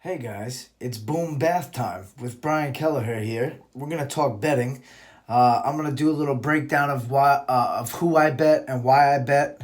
Hey guys, it's Boom Bath Time with Brian Kelleher here. We're gonna talk betting. I'm gonna do a little breakdown of who I bet and why I bet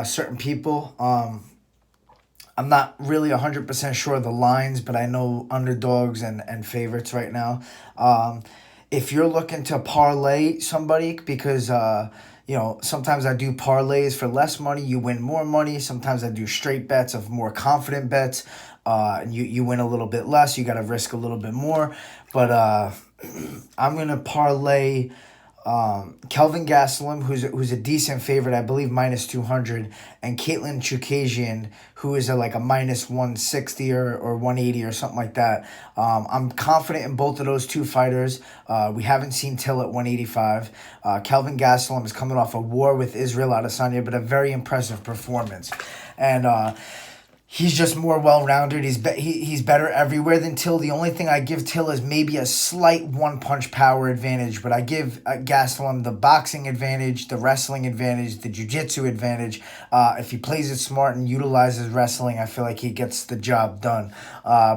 certain people. I'm not really 100% sure of the lines, but I know underdogs and favorites right now. Um, if you're looking to parlay somebody, because sometimes I do parlays for less money, you win more money. Sometimes I do straight bets of more confident bets, and you win a little bit less. You got to risk a little bit more, but I'm gonna parlay Kelvin Gastelum, who's a decent favorite, I believe -200, and Caitlin Chukagian, who is like a -160 or 180 or something like that. I'm confident in both of those two fighters. We haven't seen Till at 185. Kelvin Gastelum is coming off a war with Israel Adesanya, but a very impressive performance. And he's just more well rounded. He's better everywhere than Till. The only thing I give Till is maybe a slight one punch power advantage, but I give Gastelum the boxing advantage, the wrestling advantage, the jiu-jitsu advantage. If he plays it smart and utilizes wrestling, I feel like he gets the job done.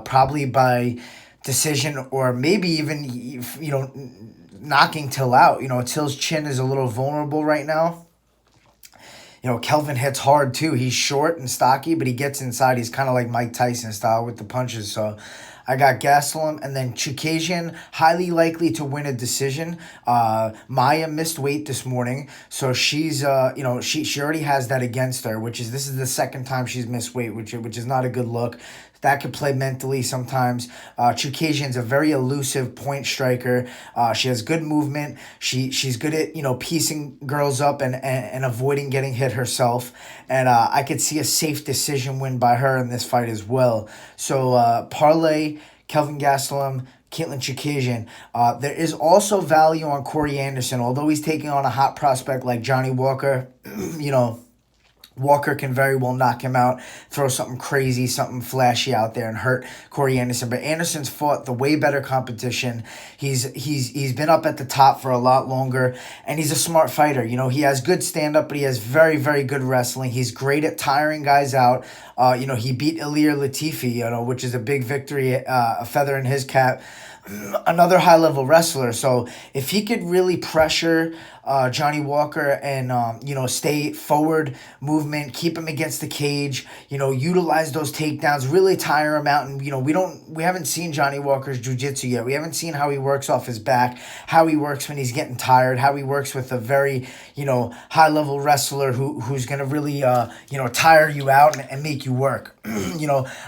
Probably by decision or maybe even knocking Till out. Till's chin is a little vulnerable right now. Kelvin hits hard too. He's short and stocky, but he gets inside. He's kind of like Mike Tyson style with the punches. So I got Gastelum and then Chukagian, highly likely to win a decision. Maya missed weight this morning, so she's she already has that against her, this is the second time she's missed weight, which is not a good look. That could play mentally sometimes. Chukagian's a very elusive point striker. She has good movement. She's good at piecing girls up and avoiding getting hit herself. And I could see a safe decision win by her in this fight as well. So parlay Kelvin Gastelum, Caitlin Chukagian. There is also value on Corey Anderson, although he's taking on a hot prospect like Johnny Walker. Walker can very well knock him out, throw something crazy, something flashy out there and hurt Corey Anderson. But Anderson's fought the way better competition. He's been up at the top for a lot longer, and he's a smart fighter. He has good stand-up, but he has very, very good wrestling. He's great at tiring guys out. He beat Ilir Latifi, which is a big victory, a feather in his cap. Another high-level wrestler. So if he could really pressure Johnny Walker and stay forward movement, keep him against the cage, utilize those takedowns, really tire him out. And we haven't seen Johnny Walker's jiu-jitsu yet. We haven't seen how he works off his back, how he works when he's getting tired, how he works with a very high-level wrestler who's gonna really tire you out and make you work.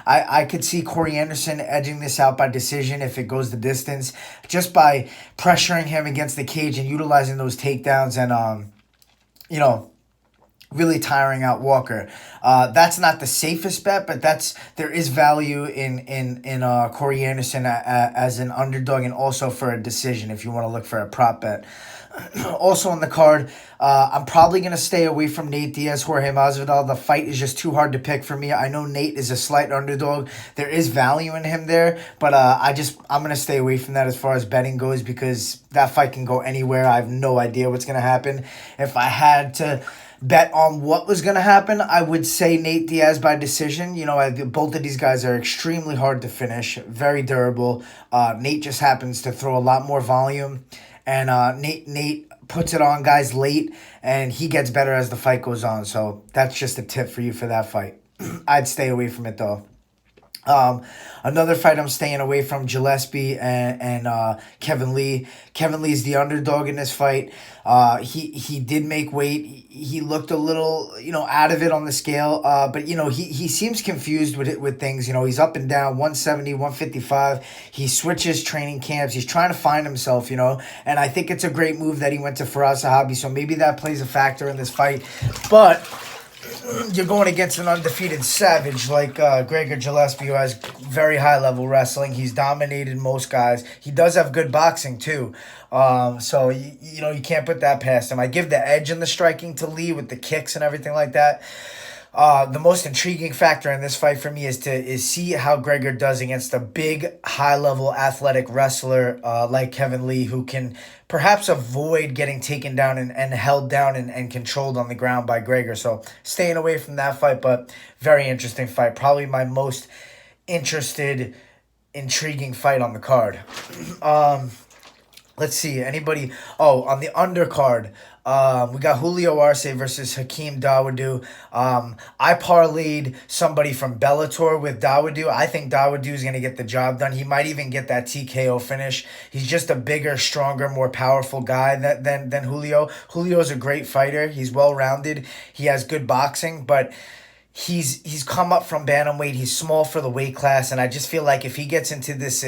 I could see Corey Anderson edging this out by decision if it goes the distance, just by pressuring him against the cage and utilizing those takedowns and really tiring out Walker. That's not the safest bet, but there is value in Corey Anderson as an underdog and also for a decision if you want to look for a prop bet. Also on the card, I'm probably going to stay away from Nate Diaz, Jorge Masvidal. The fight is just too hard to pick for me. I know Nate is a slight underdog. There is value in him there, but I'm going to stay away from that as far as betting goes because that fight can go anywhere. I have no idea what's going to happen. If I had to bet on what was going to happen, I would say Nate Diaz by decision. Both of these guys are extremely hard to finish, very durable. Nate just happens to throw a lot more volume. And Nate puts it on guys late, and he gets better as the fight goes on. So that's just a tip for you for that fight. I'd stay away from it, though. Another fight I'm staying away from, Gillespie and Kevin Lee. Kevin Lee's the underdog in this fight. He did make weight. He looked a little, out of it on the scale. But he seems confused with things. He's up and down, 170, 155. He switches training camps. He's trying to find himself, And I think it's a great move that he went to Faraz Sahabi. So maybe that plays a factor in this fight. But you're going against an undefeated savage like Gregor Gillespie, who has very high-level wrestling. He's dominated most guys. He does have good boxing, too. So, you can't put that past him. I give the edge in the striking to Lee with the kicks and everything like that. The most intriguing factor in this fight for me is see how Gregor does against a big, high-level athletic wrestler like Kevin Lee, who can perhaps avoid getting taken down and held down and controlled on the ground by Gregor. So staying away from that fight, but very interesting fight. Probably my most interested, intriguing fight on the card. um, let's see. Anybody? Oh, on the undercard, we got Julio Arce versus Hakeem Dawodu. I parlayed somebody from Bellator with Dawodu. I think Dawodu is going to get the job done. He might even get that TKO finish. He's just a bigger, stronger, more powerful guy than Julio. Julio's a great fighter. He's well rounded. He has good boxing, but he's come up from bantamweight. He's small for the weight class, and I just feel like if he gets into this,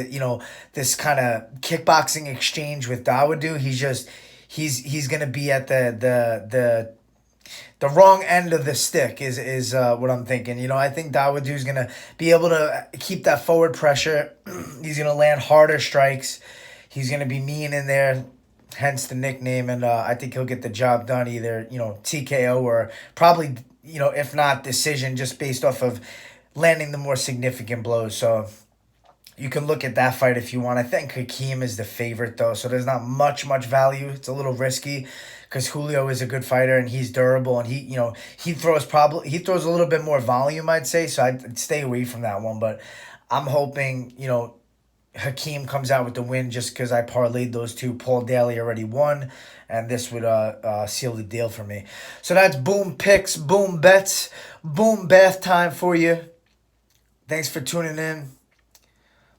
this kind of kickboxing exchange with Dawodu, he's gonna be at the wrong end of the stick is what I'm thinking. I think Dawodu's gonna be able to keep that forward pressure. He's gonna land harder strikes. He's gonna be mean in there. Hence the nickname, and I think he'll get the job done either TKO or probably if not decision, just based off of landing the more significant blows. So you can look at that fight if you want. I think Hakeem is the favorite though, so there's not much value. It's a little risky because Julio is a good fighter and he's durable and he throws a little bit more volume, I'd say. So I'd stay away from that one, but I'm hoping Hakeem comes out with the win just because I parlayed those two. Paul Daly already won, and this would seal the deal for me. So that's boom picks, boom bets, boom bath time for you. Thanks for tuning in.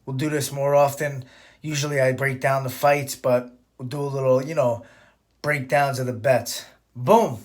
We'll do this more often. Usually I break down the fights, but we'll do a little, breakdowns of the bets. Boom.